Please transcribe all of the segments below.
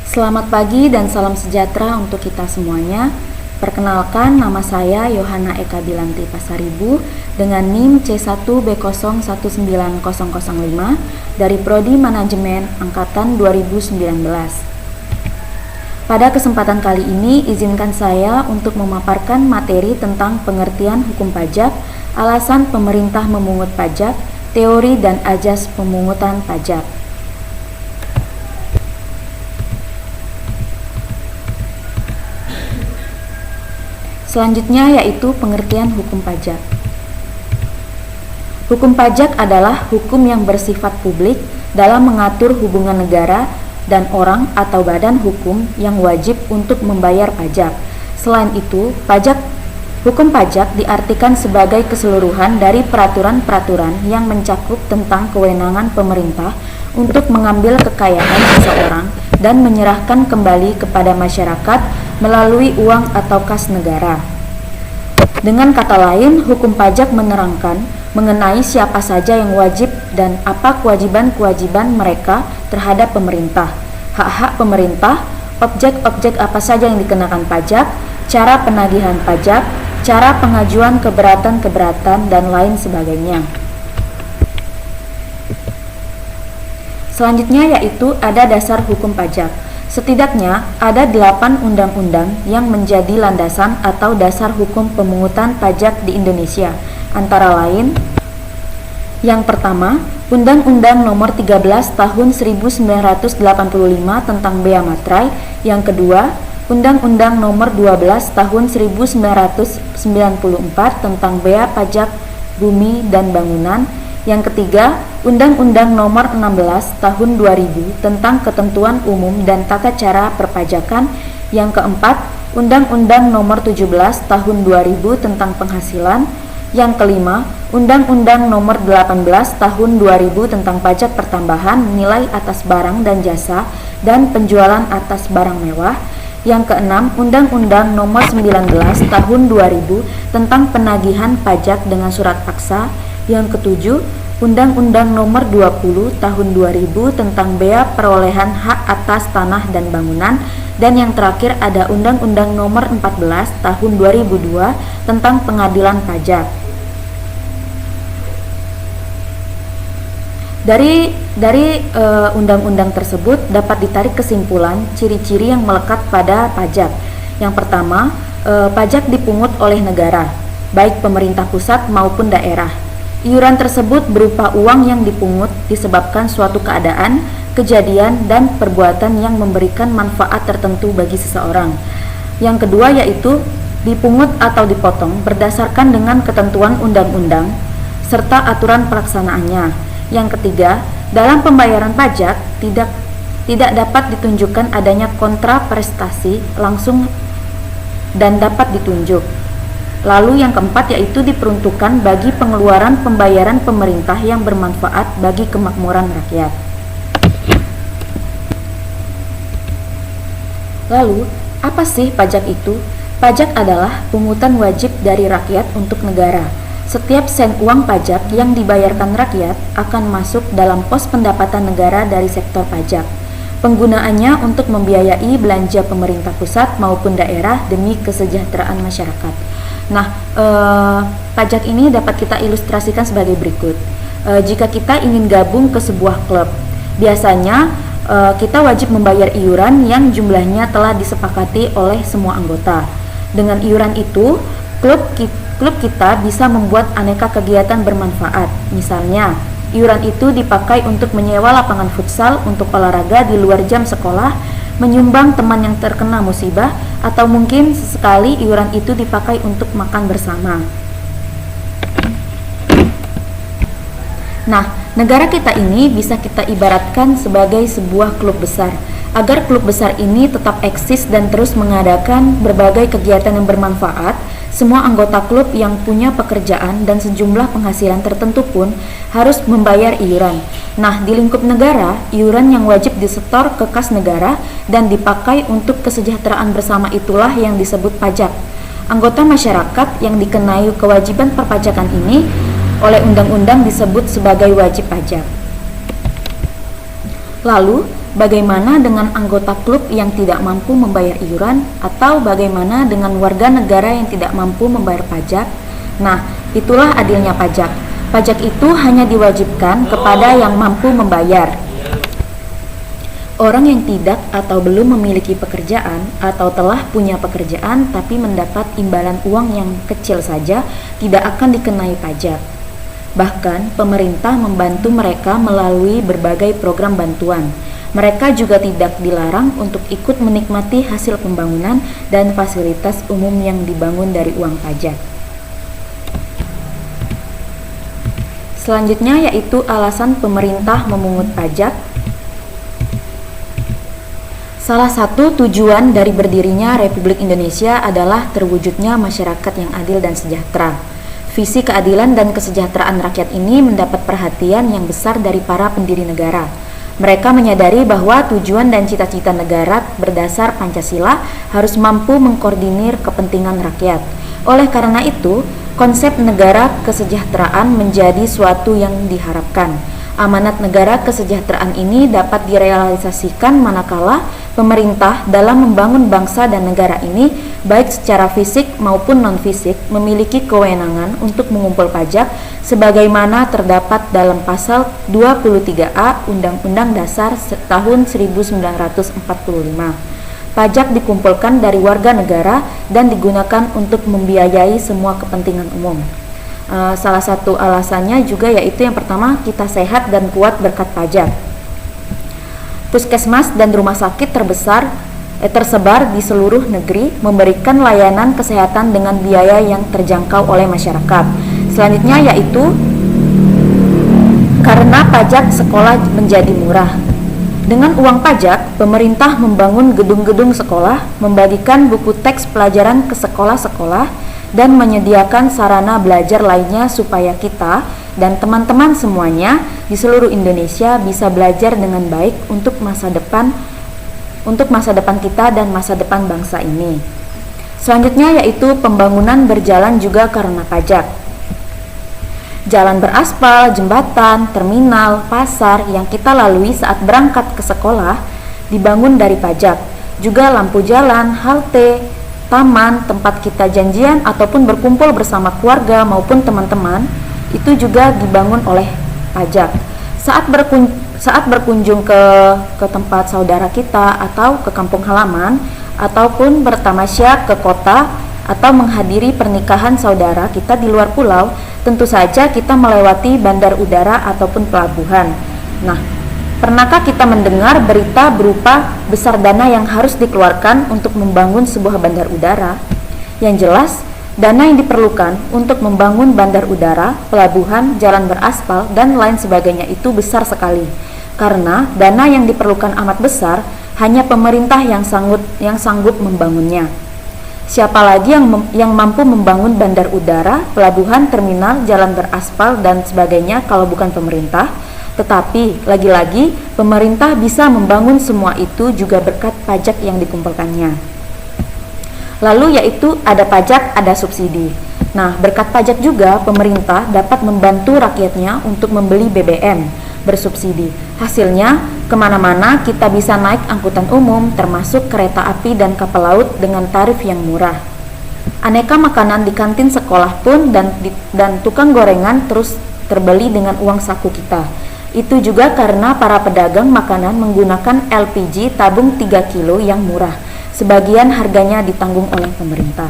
Selamat pagi dan salam sejahtera untuk kita semuanya. Perkenalkan, nama saya Yohana Eka Bilanti Pasaribu dengan NIM C1B019005 dari Prodi Manajemen Angkatan 2019. Pada kesempatan kali ini, izinkan saya untuk memaparkan materi tentang pengertian hukum pajak, alasan pemerintah memungut pajak, teori dan ajas pemungutan pajak. Selanjutnya yaitu pengertian hukum pajak. Hukum pajak adalah hukum yang bersifat publik dalam mengatur hubungan negara dan orang atau badan hukum yang wajib untuk membayar pajak. Selain itu, hukum pajak diartikan sebagai keseluruhan dari peraturan-peraturan yang mencakup tentang kewenangan pemerintah untuk mengambil kekayaan seseorang dan menyerahkan kembali kepada masyarakat melalui uang atau kas negara. Dengan kata lain, hukum pajak menerangkan mengenai siapa saja yang wajib dan apa kewajiban-kewajiban mereka terhadap pemerintah, hak-hak pemerintah, objek-objek apa saja yang dikenakan pajak, cara penagihan pajak, cara pengajuan keberatan-keberatan, dan lain sebagainya. Selanjutnya yaitu ada dasar hukum pajak. Setidaknya ada 8 undang-undang yang menjadi landasan atau dasar hukum pemungutan pajak di Indonesia. Antara lain, yang pertama, Undang-Undang Nomor 13 Tahun 1985 tentang Bea Matrai. Yang kedua, Undang-Undang Nomor 12 Tahun 1994 tentang Bea Pajak Bumi dan Bangunan. Yang ketiga, Undang-Undang Nomor 16 Tahun 2000 tentang Ketentuan Umum dan Tata Cara Perpajakan. Yang keempat, Undang-Undang Nomor 17 Tahun 2000 tentang Penghasilan. Yang kelima, Undang-Undang Nomor 18 Tahun 2000 tentang Pajak Pertambahan Nilai atas barang dan jasa dan penjualan atas barang mewah. Yang keenam, Undang-Undang Nomor 19 Tahun 2000 tentang Penagihan Pajak dengan Surat Paksa. Yang ketujuh, Undang-Undang Nomor 20 Tahun 2000 tentang Bea Perolehan Hak atas Tanah dan Bangunan. Dan yang terakhir ada Undang-Undang Nomor 14 Tahun 2002 tentang Pengadilan Pajak. Dari undang-undang tersebut dapat ditarik kesimpulan ciri-ciri yang melekat pada pajak. Yang pertama, pajak dipungut oleh negara, baik pemerintah pusat maupun daerah. Iuran tersebut berupa uang yang dipungut disebabkan suatu keadaan, kejadian, dan perbuatan yang memberikan manfaat tertentu bagi seseorang. Yang kedua yaitu dipungut atau dipotong berdasarkan dengan ketentuan undang-undang serta aturan pelaksanaannya. Yang ketiga, dalam pembayaran pajak tidak dapat ditunjukkan adanya kontraprestasi langsung dan dapat ditunjuk. Lalu yang keempat yaitu diperuntukkan bagi pengeluaran pembayaran pemerintah yang bermanfaat bagi kemakmuran rakyat. Lalu, apa sih pajak itu? Pajak adalah pungutan wajib dari rakyat untuk negara. Setiap sen uang pajak yang dibayarkan rakyat akan masuk dalam pos pendapatan negara dari sektor pajak. Penggunaannya untuk membiayai belanja pemerintah pusat maupun daerah demi kesejahteraan masyarakat. Nah, pajak ini dapat kita ilustrasikan sebagai berikut. Jika kita ingin gabung ke sebuah klub, biasanya kita wajib membayar iuran yang jumlahnya telah disepakati oleh semua anggota. Dengan iuran itu, klub kita bisa membuat aneka kegiatan bermanfaat. Misalnya, iuran itu dipakai untuk menyewa lapangan futsal untuk olahraga di luar jam sekolah, menyumbang teman yang terkena musibah, atau mungkin sesekali iuran itu dipakai untuk makan bersama. Nah, negara kita ini bisa kita ibaratkan sebagai sebuah klub besar. Agar klub besar ini tetap eksis dan terus mengadakan berbagai kegiatan yang bermanfaat, semua anggota klub yang punya pekerjaan dan sejumlah penghasilan tertentu pun harus membayar iuran. Nah, di lingkup negara, iuran yang wajib disetor ke kas negara dan dipakai untuk kesejahteraan bersama itulah yang disebut pajak. Anggota masyarakat yang dikenai kewajiban perpajakan ini oleh undang-undang disebut sebagai wajib pajak. Lalu, bagaimana dengan anggota klub yang tidak mampu membayar iuran, atau bagaimana dengan warga negara yang tidak mampu membayar pajak? Nah, itulah adilnya pajak. Pajak itu hanya diwajibkan kepada yang mampu membayar. Orang yang tidak atau belum memiliki pekerjaan atau telah punya pekerjaan tapi mendapat imbalan uang yang kecil saja tidak akan dikenai pajak. Bahkan, pemerintah membantu mereka melalui berbagai program bantuan. Mereka juga tidak dilarang untuk ikut menikmati hasil pembangunan dan fasilitas umum yang dibangun dari uang pajak. Selanjutnya yaitu alasan pemerintah memungut pajak. Salah satu tujuan dari berdirinya Republik Indonesia adalah terwujudnya masyarakat yang adil dan sejahtera. Visi keadilan dan kesejahteraan rakyat ini mendapat perhatian yang besar dari para pendiri negara. Mereka menyadari bahwa tujuan dan cita-cita negara berdasar Pancasila harus mampu mengkoordinir kepentingan rakyat. Oleh karena itu, konsep negara kesejahteraan menjadi suatu yang diharapkan. Amanat negara kesejahteraan ini dapat direalisasikan manakala pemerintah dalam membangun bangsa dan negara ini, baik secara fisik maupun non-fisik, memiliki kewenangan untuk mengumpul pajak sebagaimana terdapat dalam pasal 23A Undang-Undang Dasar tahun 1945. Pajak dikumpulkan dari warga negara dan digunakan untuk membiayai semua kepentingan umum. Salah satu alasannya juga yaitu yang pertama, kita sehat dan kuat berkat pajak. Puskesmas dan rumah sakit tersebar di seluruh negeri, memberikan layanan kesehatan dengan biaya yang terjangkau oleh masyarakat. Selanjutnya yaitu karena pajak sekolah menjadi murah. Dengan uang pajak, pemerintah membangun gedung-gedung sekolah, membagikan buku teks pelajaran ke sekolah-sekolah, dan menyediakan sarana belajar lainnya supaya kita dan teman-teman semuanya di seluruh Indonesia bisa belajar dengan baik untuk masa depan kita dan masa depan bangsa ini. Selanjutnya yaitu pembangunan berjalan juga karena pajak. Jalan beraspal, jembatan, terminal, pasar yang kita lalui saat berangkat ke sekolah dibangun dari pajak. Juga lampu jalan, halte, taman, tempat kita janjian ataupun berkumpul bersama keluarga maupun teman-teman itu juga dibangun oleh pajak. Saat berkunjung ke tempat saudara kita atau ke kampung halaman ataupun bertamasya ke kota atau menghadiri pernikahan saudara kita di luar pulau, tentu saja kita melewati bandar udara ataupun pelabuhan. Nah, pernahkah kita mendengar berita berupa besar dana yang harus dikeluarkan untuk membangun sebuah bandar udara? Yang jelas, dana yang diperlukan untuk membangun bandar udara, pelabuhan, jalan beraspal, dan lain sebagainya itu besar sekali. Karena dana yang diperlukan amat besar, hanya pemerintah yang sanggup membangunnya. Siapa lagi yang mampu membangun bandar udara, pelabuhan, terminal, jalan beraspal, dan sebagainya kalau bukan pemerintah? Tetapi, lagi-lagi, pemerintah bisa membangun semua itu juga berkat pajak yang dikumpulkannya. Lalu yaitu ada pajak, ada subsidi. Nah, berkat pajak juga, pemerintah dapat membantu rakyatnya untuk membeli BBM bersubsidi. Hasilnya, kemana-mana kita bisa naik angkutan umum, termasuk kereta api dan kapal laut dengan tarif yang murah. Aneka makanan di kantin sekolah pun dan tukang gorengan terus terbeli dengan uang saku kita. Itu juga karena para pedagang makanan menggunakan LPG tabung 3 kilo yang murah. Sebagian harganya ditanggung oleh pemerintah.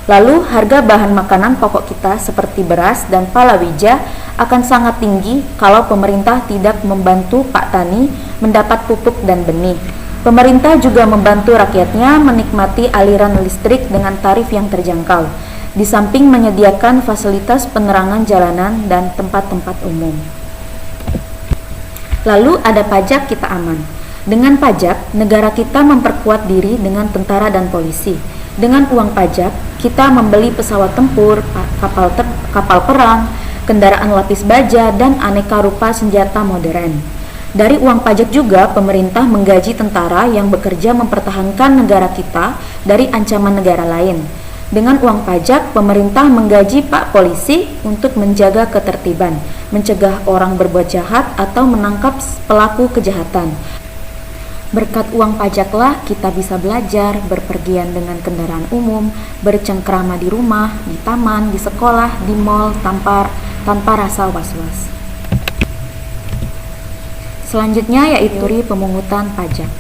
Lalu harga bahan makanan pokok kita seperti beras dan palawija akan sangat tinggi kalau pemerintah tidak membantu Pak Tani mendapat pupuk dan benih. Pemerintah juga membantu rakyatnya menikmati aliran listrik dengan tarif yang terjangkau, di samping menyediakan fasilitas penerangan jalanan dan tempat-tempat umum. Lalu ada pajak, kita aman. Dengan pajak, negara kita memperkuat diri dengan tentara dan polisi. Dengan uang pajak, kita membeli pesawat tempur, kapal perang, kendaraan lapis baja, dan aneka rupa senjata modern. Dari uang pajak juga, pemerintah menggaji tentara yang bekerja mempertahankan negara kita dari ancaman negara lain. Dengan uang pajak, pemerintah menggaji Pak Polisi untuk menjaga ketertiban, mencegah orang berbuat jahat atau menangkap pelaku kejahatan. Berkat uang pajaklah kita bisa belajar, berpergian dengan kendaraan umum, bercengkrama di rumah, di taman, di sekolah, di mal tanpa rasa was-was. Selanjutnya yaitu teori pemungutan pajak.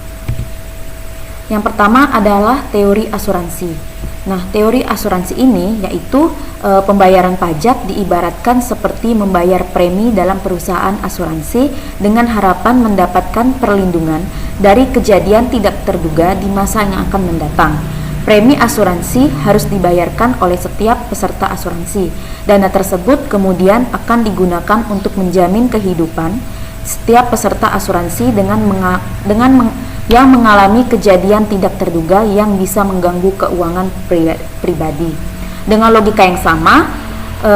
Yang pertama adalah teori asuransi. Nah, teori asuransi ini yaitu pembayaran pajak diibaratkan seperti membayar premi dalam perusahaan asuransi dengan harapan mendapatkan perlindungan dari kejadian tidak terduga di masa yang akan mendatang. Premi asuransi harus dibayarkan oleh setiap peserta asuransi. Dana tersebut kemudian akan digunakan untuk menjamin kehidupan setiap peserta asuransi yang mengalami kejadian tidak terduga yang bisa mengganggu keuangan pribadi. Dengan logika yang sama,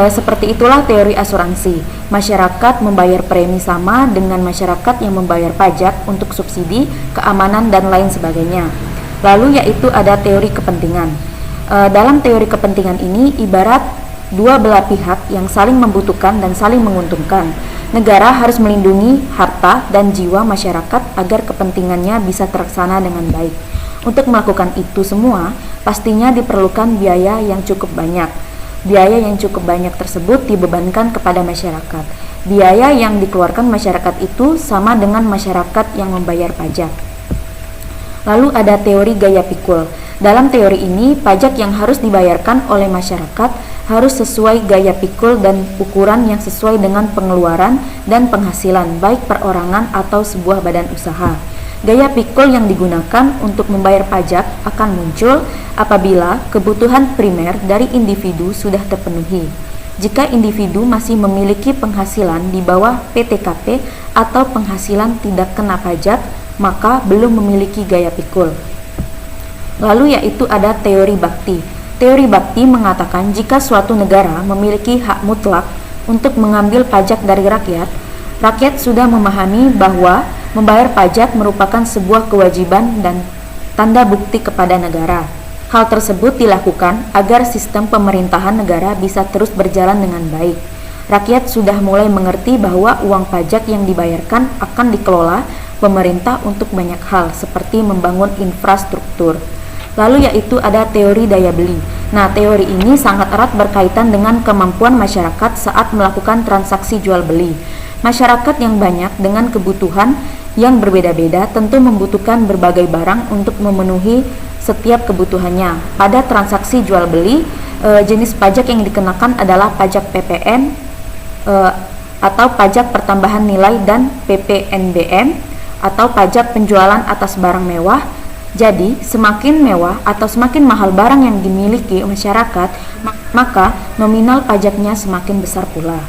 seperti itulah teori asuransi. Masyarakat membayar premi sama dengan masyarakat yang membayar pajak untuk subsidi, keamanan, dan lain sebagainya. Lalu yaitu ada teori kepentingan. Dalam teori kepentingan ini ibarat dua belah pihak yang saling membutuhkan dan saling menguntungkan. Negara harus melindungi harta dan jiwa masyarakat agar kepentingannya bisa terlaksana dengan baik. Untuk melakukan itu semua, pastinya diperlukan biaya yang cukup banyak. Biaya yang cukup banyak tersebut dibebankan kepada masyarakat. Biaya yang dikeluarkan masyarakat itu sama dengan masyarakat yang membayar pajak. Lalu ada teori gaya pikul. Dalam teori ini, pajak yang harus dibayarkan oleh masyarakat harus sesuai gaya pikul dan ukuran yang sesuai dengan pengeluaran dan penghasilan, baik perorangan atau sebuah badan usaha. Gaya pikul yang digunakan untuk membayar pajak akan muncul apabila kebutuhan primer dari individu sudah terpenuhi. Jika individu masih memiliki penghasilan di bawah PTKP atau penghasilan tidak kena pajak, maka belum memiliki gaya pikul. Lalu yaitu ada teori bakti. Teori bakti mengatakan jika suatu negara memiliki hak mutlak untuk mengambil pajak dari rakyat, rakyat sudah memahami bahwa membayar pajak merupakan sebuah kewajiban dan tanda bukti kepada negara. Hal tersebut dilakukan agar sistem pemerintahan negara bisa terus berjalan dengan baik. Rakyat sudah mulai mengerti bahwa uang pajak yang dibayarkan akan dikelola pemerintah untuk banyak hal seperti membangun infrastruktur. Lalu yaitu ada teori daya beli. Nah, teori ini sangat erat berkaitan dengan kemampuan masyarakat saat melakukan transaksi jual beli. Masyarakat yang banyak dengan kebutuhan yang berbeda-beda tentu membutuhkan berbagai barang untuk memenuhi setiap kebutuhannya. Pada transaksi jual beli, jenis pajak yang dikenakan adalah pajak PPN atau pajak pertambahan nilai dan PPNBM atau pajak penjualan atas barang mewah. Jadi, semakin mewah atau semakin mahal barang yang dimiliki masyarakat, maka nominal pajaknya semakin besar pula.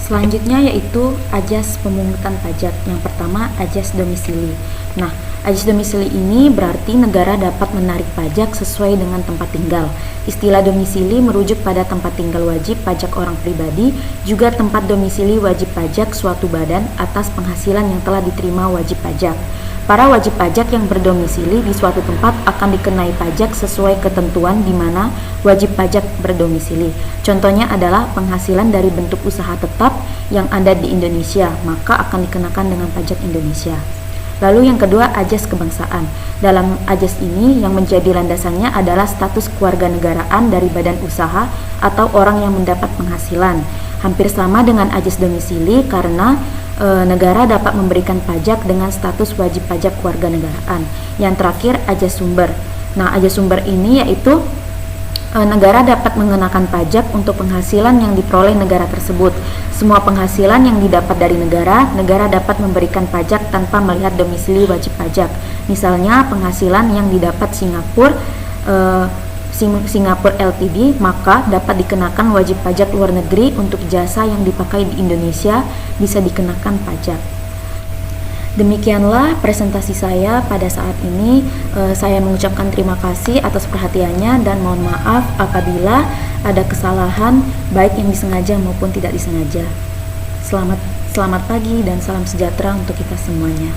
Selanjutnya yaitu ajas pemungutan pajak. Yang pertama, ajas domisili. Nah, ajas domisili ini berarti negara dapat menarik pajak sesuai dengan tempat tinggal. Istilah domisili merujuk pada tempat tinggal wajib pajak orang pribadi, juga tempat domisili wajib pajak suatu badan atas penghasilan yang telah diterima wajib pajak. Para wajib pajak yang berdomisili di suatu tempat akan dikenai pajak sesuai ketentuan di mana wajib pajak berdomisili. Contohnya adalah penghasilan dari bentuk usaha tetap yang ada di Indonesia, maka akan dikenakan dengan pajak Indonesia. Lalu yang kedua, ajas kebangsaan. Dalam ajas ini yang menjadi landasannya adalah status kewarganegaraan dari badan usaha atau orang yang mendapat penghasilan. Hampir sama dengan ajas domisili karena negara dapat memberikan pajak dengan status wajib pajak kewarganegaraan. Yang terakhir, ajas sumber. Nah, ajas sumber ini yaitu negara dapat mengenakan pajak untuk penghasilan yang diperoleh negara tersebut. Semua penghasilan yang didapat dari negara dapat memberikan pajak tanpa melihat domisili wajib pajak. Misalnya penghasilan yang didapat Singapura Ltd, maka dapat dikenakan wajib pajak luar negeri untuk jasa yang dipakai di Indonesia bisa dikenakan pajak. Demikianlah presentasi saya pada saat ini. Saya mengucapkan terima kasih atas perhatiannya dan mohon maaf apabila ada kesalahan baik yang disengaja maupun tidak disengaja. Selamat pagi dan salam sejahtera untuk kita semuanya.